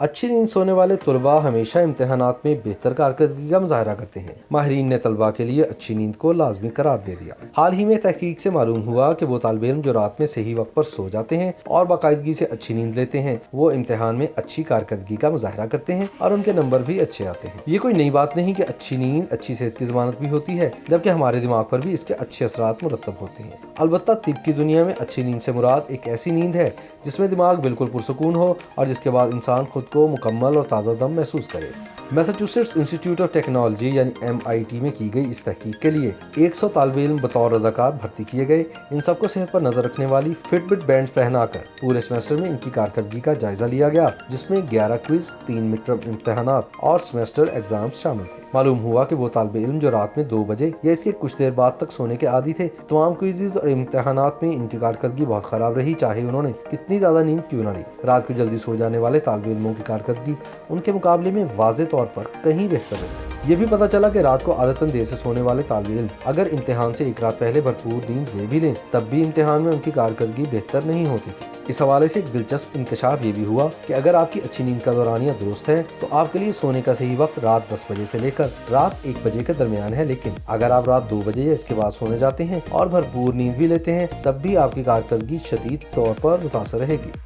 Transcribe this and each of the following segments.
اچھی نیند سونے والے طلباء ہمیشہ امتحانات میں بہتر کارکردگی کا مظاہرہ کرتے ہیں۔ ماہرین نے طلباء کے لیے اچھی نیند کو لازمی قرار دے دیا۔ حال ہی میں تحقیق سے معلوم ہوا کہ وہ طالب علم جو رات میں صحیح وقت پر سو جاتے ہیں اور باقاعدگی سے اچھی نیند لیتے ہیں، وہ امتحان میں اچھی کارکردگی کا مظاہرہ کرتے ہیں اور ان کے نمبر بھی اچھے آتے ہیں۔ یہ کوئی نئی بات نہیں کہ اچھی نیند اچھی صحت کی ضمانت بھی ہوتی ہے، جبکہ ہمارے دماغ پر بھی اس کے اچھے اثرات مرتب ہوتے ہیں۔ البتہ طب کی دنیا میں اچھی نیند سے مراد ایک ایسی نیند ہے جس میں دماغ بالکل پرسکون ہو اور جس کے بعد انسان خود کو مکمل اور تازہ دم محسوس کرے۔ میساچوسیٹس انسٹی ٹیوٹ آف ٹیکنالوجی یعنی MIT میں کی گئی اس تحقیق کے لیے 100 طالب علم بطور رضاکار بھرتی کیے گئے۔ ان سب کو صحت پر نظر رکھنے والی فٹ بٹ بینڈ پہنا کر پورے سیمسٹر میں ان کی کارکردگی کا جائزہ لیا گیا، جس میں 11 کوئز، 3 مڈ ٹرم امتحانات اور سیمسٹر ایگزامز شامل تھے۔ معلوم ہوا کہ وہ طالب علم جو رات میں 2 بجے یا اس کے کچھ دیر بعد تک سونے کے عادی تھے، تمام کوئزز اور امتحانات میں ان کی کارکردگی بہت خراب رہی، چاہے انہوں نے کتنی زیادہ نیند کیوں نہ لی۔ رات کو جلدی سو جانے والے طالب علموں کی کارکردگی ان کے مقابلے میں واضح طور پر کہیں بہتر رہی۔ یہ بھی پتہ چلا کہ رات کو عادتاً دیر سے سونے والے طالب علم اگر امتحان سے ایک رات پہلے بھرپور نیند لے بھی لیں، تب بھی امتحان میں ان کی کارکردگی بہتر نہیں ہوتی تھی۔ اس حوالے سے ایک دلچسپ انکشاف یہ بھی ہوا کہ اگر آپ کی اچھی نیند کا دورانیہ درست ہے تو آپ کے لیے سونے کا صحیح وقت رات 10 بجے سے لے کر رات 1 بجے کے درمیان ہے، لیکن اگر آپ رات 2 بجے یا اس کے بعد سونے جاتے ہیں اور بھرپور نیند بھی لیتے ہیں، تب بھی آپ کی کارکردگی شدید طور پر متاثر رہے گی۔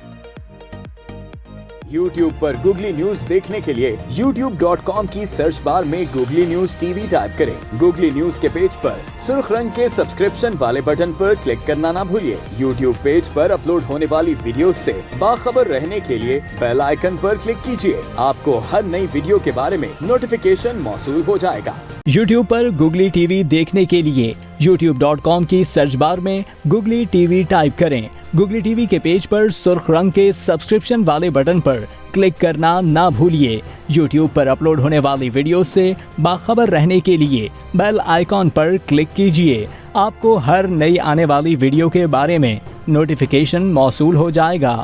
YouTube پر گوگلی نیوز دیکھنے کے لیے youtube.com کی سرچ بار میں googly news T V type کریں۔ گوگلی نیوز کے پیج پر سرخ رنگ کے سبسکرپشن والے بٹن پر کلک کرنا نہ بھولیے۔ YouTube پیج پر اپلوڈ ہونے والی ویڈیوز سے باخبر رہنے کے لیے بیل آئیکن پر کلک کیجیے۔ آپ کو ہر نئی ویڈیو کے بارے میں نوٹیفیکیشن موصول ہو جائے گا۔ YouTube پر گوگلی ٹی وی دیکھنے کے لیے youtube.com کی سرچ بار میں گوگلی ٹی وی ٹائپ کریں۔ گوگلی ٹی وی کے پیج پر سرخ رنگ کے سبسکرپشن والے بٹن پر کلک کرنا نہ بھولیے۔ YouTube پر اپلوڈ ہونے والی ویڈیو سے باخبر رہنے کے لیے بیل آئیکن پر کلک کیجیے۔ آپ کو ہر نئی آنے والی ویڈیو کے بارے میں نوٹیفیکیشن موصول ہو جائے گا۔